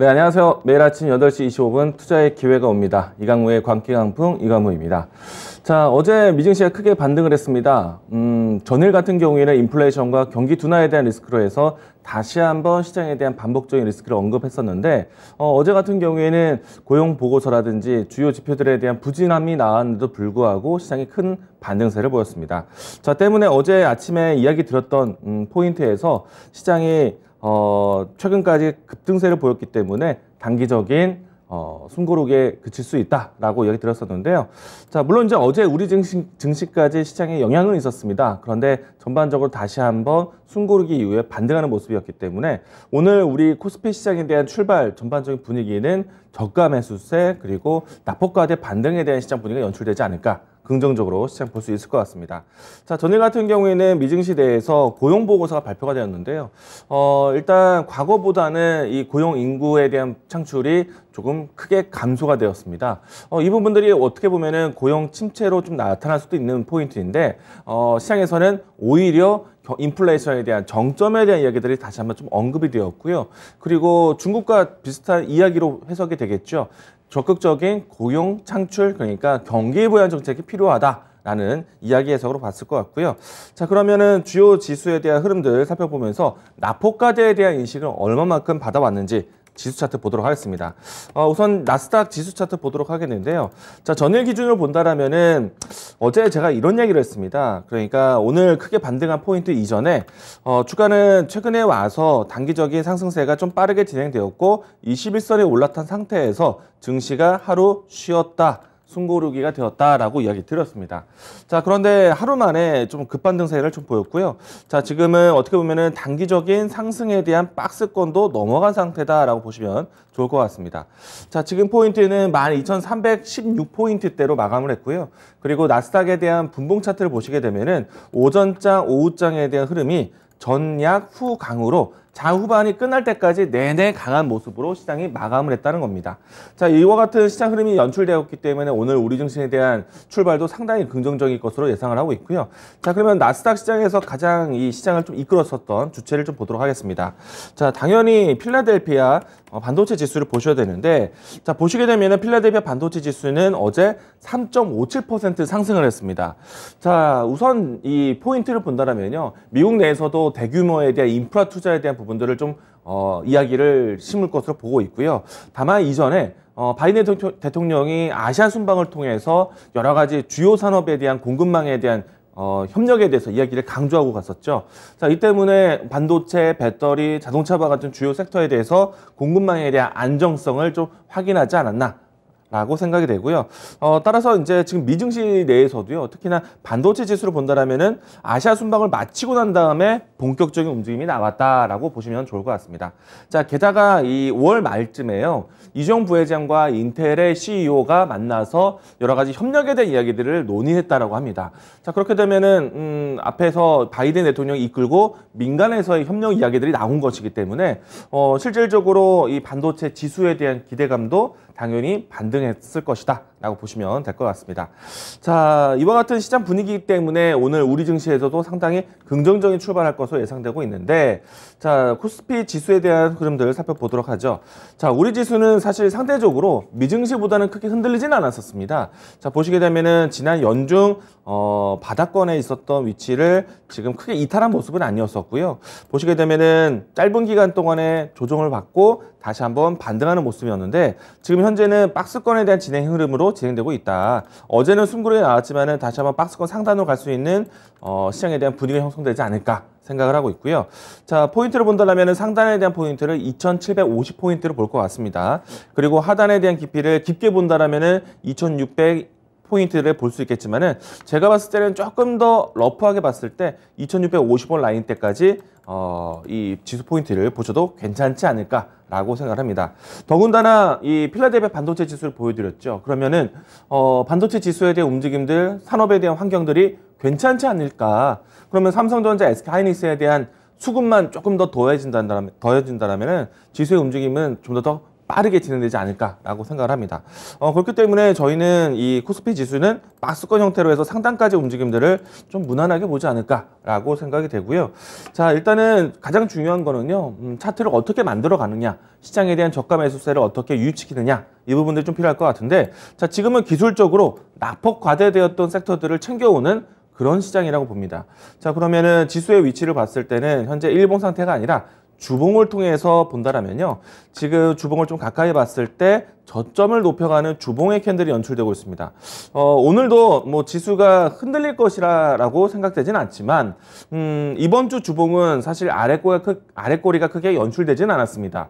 네, 안녕하세요. 매일 아침 8시 25분 투자의 기회가 옵니다. 이강무의 광기강풍 이강무입니다. 자, 어제 미증시가 크게 반등을 했습니다. 전일 같은 경우에는 인플레이션과 경기 둔화에 대한 리스크로 해서 다시 한번 시장에 대한 반복적인 리스크를 언급했었는데 어제 같은 경우에는 고용 보고서라든지 주요 지표들에 대한 부진함이 나왔는데도 불구하고 시장이 큰 반등세를 보였습니다. 자, 때문에 어제 아침에 이야기 드렸던 포인트에서 시장이 최근까지 급등세를 보였기 때문에 단기적인 숨고르기에 그칠 수 있다라고 이야기 드렸었는데요. 자, 물론 이제 어제 우리 증시까지 시장에 영향은 있었습니다. 그런데 전반적으로 다시 한번 숨고르기 이후에 반등하는 모습이었기 때문에 오늘 우리 코스피 시장에 대한 출발 전반적인 분위기는 저가 매수세 그리고 낙폭과대 반등에 대한 시장 분위기가 연출되지 않을까. 긍정적으로 시장 볼 수 있을 것 같습니다. 자, 전일 같은 경우에는 미증시 내에서 고용 보고서가 발표가 되었는데요. 일단 과거보다는 이 고용 인구에 대한 창출이 조금 크게 감소가 되었습니다. 이 부분들이 어떻게 보면은 고용 침체로 좀 나타날 수도 있는 포인트인데 시장에서는 오히려 인플레이션에 대한 정점에 대한 이야기들이 다시 한번 좀 언급이 되었고요. 그리고 중국과 비슷한 이야기로 해석이 되겠죠. 적극적인 고용 창출, 그러니까 경기 부양 정책이 필요하다라는 이야기 해석으로 봤을 것 같고요. 자, 그러면은 주요 지수에 대한 흐름들 살펴보면서 낙폭과대에 대한 인식을 얼마만큼 받아왔는지 지수 차트 보도록 하겠습니다. 우선 나스닥 지수 차트 보도록 하겠는데요. 자, 전일 기준으로 본다라면은 어제 제가 이런 얘기를 했습니다. 그러니까 오늘 크게 반등한 포인트 이전에 주가는 최근에 와서 단기적인 상승세가 좀 빠르게 진행되었고 21선에 올라탄 상태에서 증시가 하루 쉬었다. 숨고르기가 되었다라고 이야기 드렸습니다. 자, 그런데 하루 만에 좀 급반등세를 좀 보였고요. 자, 지금은 어떻게 보면은 단기적인 상승에 대한 박스권도 넘어간 상태다라고 보시면 좋을 것 같습니다. 자, 지금 포인트는 12,316포인트대로 마감을 했고요. 그리고 나스닥에 대한 분봉 차트를 보시게 되면은 오전장, 오후장에 대한 흐름이 전약 후강으로 장후반이 끝날 때까지 내내 강한 모습으로 시장이 마감을 했다는 겁니다. 자, 이와 같은 시장 흐름이 연출되었기 때문에 오늘 우리 증시에 대한 출발도 상당히 긍정적일 것으로 예상을 하고 있고요. 자, 그러면 나스닥 시장에서 가장 이 시장을 좀 이끌었었던 주체를 좀 보도록 하겠습니다. 자, 당연히 필라델피아 반도체 지수를 보셔야 되는데, 자, 보시게 되면 필라델피아 반도체 지수는 어제 3.57% 상승을 했습니다. 자, 우선 이 포인트를 본다면요, 미국 내에서도 대규모에 대한 인프라 투자에 대한 부분들을 좀 이야기를 심을 것으로 보고 있고요. 다만 이전에 바이든 대통령이 아시아 순방을 통해서 여러 가지 주요 산업에 대한 공급망에 대한 협력에 대해서 이야기를 강조하고 갔었죠. 자, 이 때문에 반도체, 배터리, 자동차와 같은 주요 섹터에 대해서 공급망에 대한 안정성을 좀 확인하지 않았나 라고 생각이 되고요. 따라서 이제 지금 미증시 내에서도요, 특히나 반도체 지수를 본다라면은 아시아 순방을 마치고 난 다음에 본격적인 움직임이 나왔다라고 보시면 좋을 것 같습니다. 자, 게다가 이 5월 말쯤에요, 이재용 부회장과 인텔의 CEO가 만나서 여러 가지 협력에 대한 이야기들을 논의했다라고 합니다. 자, 그렇게 되면은 앞에서 바이든 대통령이 이끌고 민간에서의 협력 이야기들이 나온 것이기 때문에 실질적으로 이 반도체 지수에 대한 기대감도 당연히 반등했을 것이다 라고 보시면 될 것 같습니다. 자, 이와 같은 시장 분위기 때문에 오늘 우리 증시에서도 상당히 긍정적인 출발할 것으로 예상되고 있는데, 자, 코스피 지수에 대한 흐름들을 살펴보도록 하죠. 자, 우리 지수는 사실 상대적으로 미증시보다는 크게 흔들리진 않았었습니다. 자, 보시게 되면은 지난 연중 바닥권에 있었던 위치를 지금 크게 이탈한 모습은 아니었었고요. 보시게 되면은 짧은 기간 동안에 조정을 받고 다시 한번 반등하는 모습이었는데, 지금 현재는 박스권에 대한 진행 흐름으로 진행되고 있다. 어제는 숨고르기가 나왔지만은 다시 한번 박스권 상단으로 갈 수 있는 시장에 대한 분위기가 형성되지 않을까 생각을 하고 있고요. 자, 포인트를 본다면 상단에 대한 포인트를 2,750포인트로 볼 것 같습니다. 그리고 하단에 대한 깊이를 깊게 본다면 2,600포인트를 볼 수 있겠지만은, 제가 봤을 때는 조금 더 러프하게 봤을 때 2,650원 라인 때까지 이 지수 포인트를 보셔도 괜찮지 않을까라고 생각을 합니다. 더군다나 이 필라델피아 반도체 지수를 보여드렸죠. 그러면은 반도체 지수에 대한 움직임들, 산업에 대한 환경들이 괜찮지 않을까. 그러면 삼성전자, SK하이닉스에 대한 수급만 조금 더 더해진다면 지수의 움직임은 좀 더 빠르게 진행되지 않을까라고 생각을 합니다. 그렇기 때문에 저희는 이 코스피 지수는 박스권 형태로 해서 상단까지 움직임들을 좀 무난하게 보지 않을까라고 생각이 되고요. 자, 일단은 가장 중요한 거는요, 차트를 어떻게 만들어 가느냐, 시장에 대한 저가 매수세를 어떻게 유입시키느냐, 이 부분들이 좀 필요할 것 같은데, 자, 지금은 기술적으로 낙폭 과대되었던 섹터들을 챙겨오는 그런 시장이라고 봅니다. 자, 그러면은 지수의 위치를 봤을 때는 현재 일봉 상태가 아니라 주봉을 통해서 본다라면요, 지금 주봉을 좀 가까이 봤을 때 저점을 높여가는 주봉의 캔들이 연출되고 있습니다. 오늘도 뭐 지수가 흔들릴 것이라고 생각되지는 않지만, 이번 주 주봉은 사실 아랫꼬리가 크게 연출되지는 않았습니다.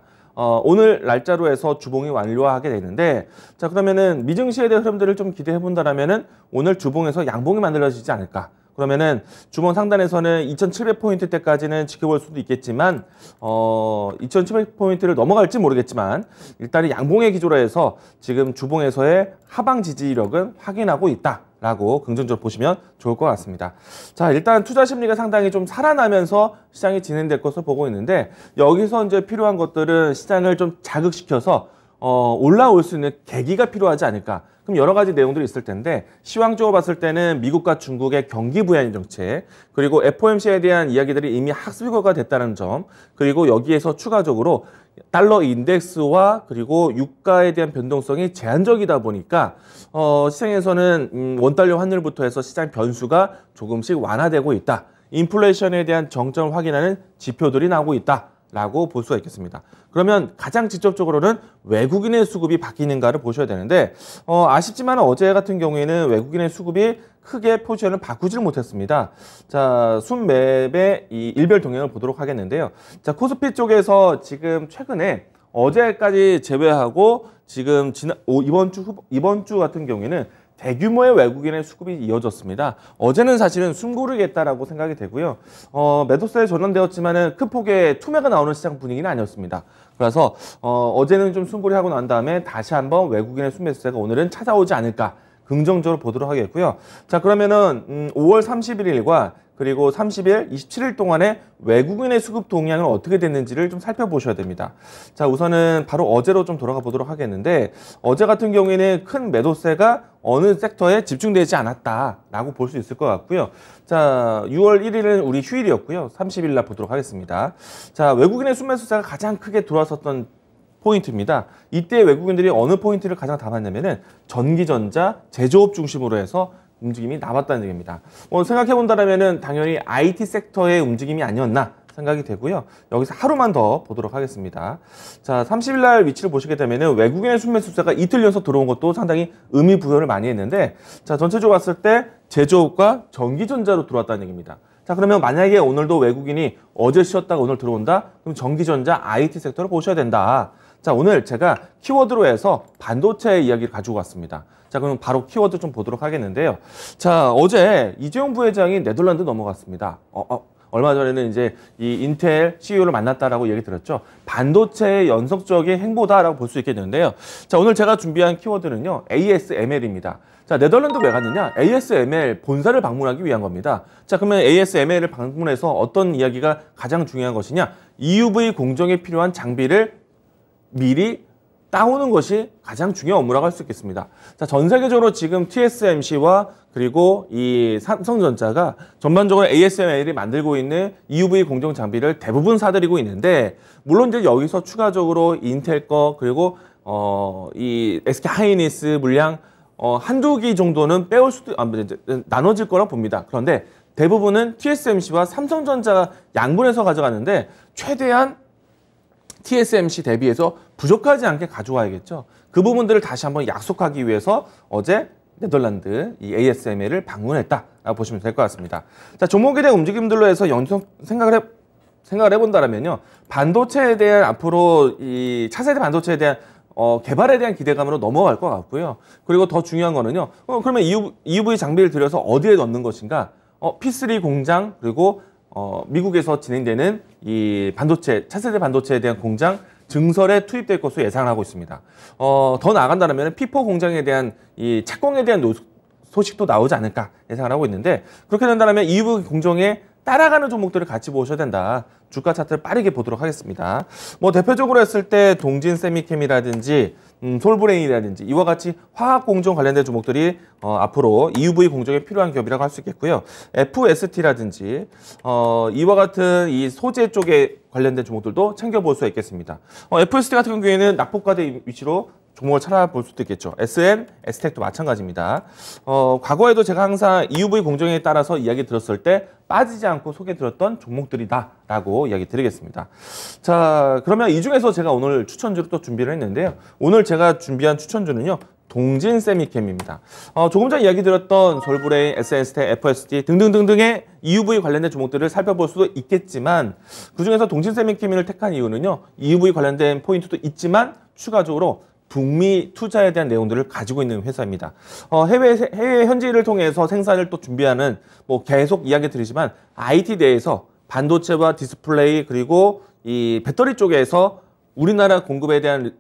오늘 날짜로 해서 주봉이 완료하게 되는데, 자, 그러면은 미증시에 대한 흐름들을 좀 기대해 본다라면은 오늘 주봉에서 양봉이 만들어지지 않을까. 그러면은 주봉 상단에서는 2700포인트 때까지는 지켜볼 수도 있겠지만 2700포인트를 넘어갈지 모르겠지만 일단은 양봉의 기조로 해서 지금 주봉에서의 하방 지지력은 확인하고 있다라고 긍정적으로 보시면 좋을 것 같습니다. 자, 일단 투자 심리가 상당히 좀 살아나면서 시장이 진행될 것으로 보고 있는데, 여기서 이제 필요한 것들은 시장을 좀 자극시켜서 올라올 수 있는 계기가 필요하지 않을까. 그럼 여러 가지 내용들이 있을 텐데, 시황적으로 봤을 때는 미국과 중국의 경기 부양 정책, 그리고 FOMC에 대한 이야기들이 이미 학습효과가 됐다는 점, 그리고 여기에서 추가적으로 달러 인덱스와 그리고 유가에 대한 변동성이 제한적이다 보니까 시장에서는 원달러 환율부터 해서 시장 변수가 조금씩 완화되고 있다. 인플레이션에 대한 정점을 확인하는 지표들이 나오고 있다. 라고 볼 수가 있겠습니다. 그러면 가장 직접적으로는 외국인의 수급이 바뀌는가를 보셔야 되는데, 아쉽지만 어제 같은 경우에는 외국인의 수급이 크게 포지션을 바꾸지를 못했습니다. 자, 순매매 이 일별 동향을 보도록 하겠는데요. 자, 코스피 쪽에서 지금 최근에 어제까지 제외하고 지금 이번 주 같은 경우에는 대규모의 외국인의 수급이 이어졌습니다. 어제는 사실은 숨 고르겠다라고 생각이 되고요. 매도세에 전환되었지만은 큰 폭의 투매가 나오는 시장 분위기는 아니었습니다. 그래서 어제는 좀 숨고리하고 난 다음에 다시 한번 외국인의 순매수세가 오늘은 찾아오지 않을까 긍정적으로 보도록 하겠고요. 자, 그러면은 5월 31일과 그리고 30일, 27일 동안에 외국인의 수급 동향은 어떻게 됐는지를 좀 살펴보셔야 됩니다. 자, 우선은 바로 어제로 좀 돌아가 보도록 하겠는데, 어제 같은 경우에는 큰 매도세가 어느 섹터에 집중되지 않았다라고 볼 수 있을 것 같고요. 자, 6월 1일은 우리 휴일이었고요. 30일 날 보도록 하겠습니다. 자, 외국인의 순매수세가 가장 크게 들어왔었던 포인트입니다. 이때 외국인들이 어느 포인트를 가장 담았냐면은 전기전자, 제조업 중심으로 해서 움직임이 나왔다는 얘기입니다. 생각해 본다면은 당연히 IT 섹터의 움직임이 아니었나 생각이 되고요. 여기서 하루만 더 보도록 하겠습니다. 자, 30일 날 위치를 보시게 되면은 외국인의 순매수세가 이틀 연속 들어온 것도 상당히 의미 부여를 많이 했는데, 자, 전체적으로 봤을 때 제조업과 전기전자로 들어왔다는 얘기입니다. 자, 그러면 만약에 오늘도 외국인이 어제 쉬었다가 오늘 들어온다? 그럼 전기전자, IT 섹터를 보셔야 된다. 자, 오늘 제가 키워드로 해서 반도체 이야기를 가지고 왔습니다. 자, 그럼 바로 키워드 좀 보도록 하겠는데요. 자, 어제 이재용 부회장이 네덜란드 넘어갔습니다. 얼마 전에는 이제 이 인텔 CEO를 만났다라고 얘기 들었죠. 반도체의 연속적인 행보다라고 볼 수 있겠는데요. 자, 오늘 제가 준비한 키워드는요, ASML입니다. 자, 네덜란드 왜 갔느냐? ASML 본사를 방문하기 위한 겁니다. 자, 그러면 ASML을 방문해서 어떤 이야기가 가장 중요한 것이냐? EUV 공정에 필요한 장비를 미리 따오는 것이 가장 중요한 업무라고 할 수 있겠습니다. 자, 전 세계적으로 지금 TSMC와 그리고 이 삼성전자가 전반적으로 ASML이 만들고 있는 EUV 공정 장비를 대부분 사들이고 있는데, 물론 이제 여기서 추가적으로 인텔 거 그리고 이 SK 하이닉스 물량 한두 기 정도는 빼올 수도 나눠질 거라 봅니다. 그런데 대부분은 TSMC와 삼성전자가 양분해서 가져가는데, 최대한 TSMC 대비해서 부족하지 않게 가져와야겠죠. 그 부분들을 다시 한번 약속하기 위해서 어제 네덜란드 이 ASML을 방문했다라고 보시면 될 것 같습니다. 자, 종목에 대한 움직임들로 해서 연속 생각을 해본다면요, 반도체에 대한 앞으로 이 차세대 반도체에 대한 개발에 대한 기대감으로 넘어갈 것 같고요. 그리고 더 중요한 거는요, 그러면 EUV 장비를 들여서 어디에 넣는 것인가? P3 공장, 그리고 미국에서 진행되는 이 반도체, 차세대 반도체에 대한 공장 증설에 투입될 것으로 예상하고 있습니다. 더 나아간다면 P4 공장에 대한 이 착공에 대한 소식도 나오지 않을까 예상을 하고 있는데, 그렇게 된다면 EUV 공정에 따라가는 종목들을 같이 보셔야 된다. 주가 차트를 빠르게 보도록 하겠습니다. 뭐 대표적으로 했을 때 동진 세미캠이라든지 솔브레인이라든지 이와 같이 화학 공정 관련된 종목들이 앞으로 EUV 공정에 필요한 기업이라고 할 수 있겠고요. FST라든지 이와 같은 이 소재 쪽에 관련된 종목들도 챙겨볼 수 있겠습니다. FST 같은 경우에는 낙폭과대 위치로 종목을 찾아볼 수도 있겠죠. SN, STEC도 마찬가지입니다. 과거에도 제가 항상 EUV 공정에 따라서 이야기 들었을 때 빠지지 않고 소개드렸던 종목들이다라고 이야기 드리겠습니다. 자, 그러면 이 중에서 제가 오늘 추천주를 또 준비를 했는데요. 오늘 제가 준비한 추천주는요. 동진 세미캠입니다. 조금 전 이야기 드렸던 솔브레인, SN스텍, FST 등등등등의 EUV 관련된 종목들을 살펴볼 수도 있겠지만 그중에서 동진 세미캠을 택한 이유는요. EUV 관련된 포인트도 있지만 추가적으로 북미 투자에 대한 내용들을 가지고 있는 회사입니다. 해외 현지를 통해서 생산을 또 준비하는 뭐 계속 이야기 드리지만 IT 내에서 반도체와 디스플레이 그리고 이 배터리 쪽에서 우리나라 공급에 대한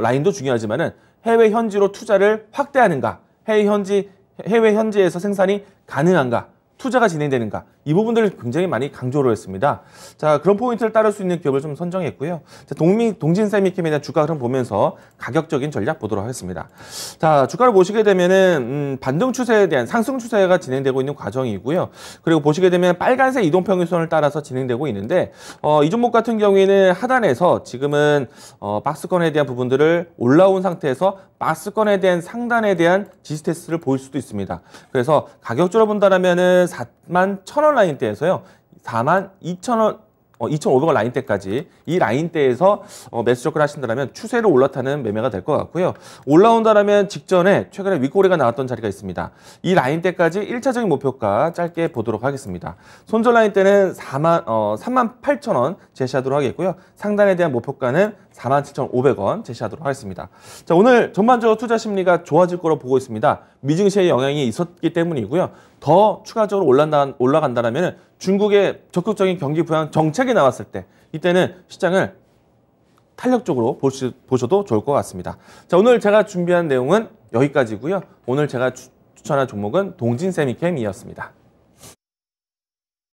라인도 중요하지만은 해외 현지로 투자를 확대하는가, 해외 현지에서 생산이 가능한가, 투자가 진행되는가 이 부분들을 굉장히 많이 강조를 했습니다. 자, 그런 포인트를 따를 수 있는 기업을 좀 선정했고요. 자, 동진 세미캠에 대한 주가 흐름 보면서 가격적인 전략 보도록 하겠습니다. 자, 주가를 보시게 되면은 반등 추세에 대한 상승 추세가 진행되고 있는 과정이고요. 그리고 보시게 되면 빨간색 이동평균선을 따라서 진행되고 있는데 이 종목 같은 경우에는 하단에서 지금은 박스권에 대한 부분들을 올라온 상태에서 박스권에 대한 상단에 대한 지지 테스트를 보일 수도 있습니다. 그래서 가격적으로 본다면은 41,000원 라인대에서요. 42,000원, 2,500원 라인대까지 이 라인대에서 매수 접근을 하신다면 추세를 올라타는 매매가 될 것 같고요. 올라온다면 직전에 최근에 윗꼬리가 나왔던 자리가 있습니다. 이 라인대까지 1차적인 목표가 짧게 보도록 하겠습니다. 손절 라인대는 38,000원 제시하도록 하겠고요. 상단에 대한 목표가는 47,500원 제시하도록 하겠습니다. 자, 오늘 전반적으로 투자 심리가 좋아질 거로 보고 있습니다. 미증시의 영향이 있었기 때문이고요. 더 추가적으로 올라간다면 중국의 적극적인 경기 부양 정책이 나왔을 때 이때는 시장을 탄력적으로 보셔도 좋을 것 같습니다. 자, 오늘 제가 준비한 내용은 여기까지고요. 오늘 제가 추천한 종목은 동진 세미캠이었습니다.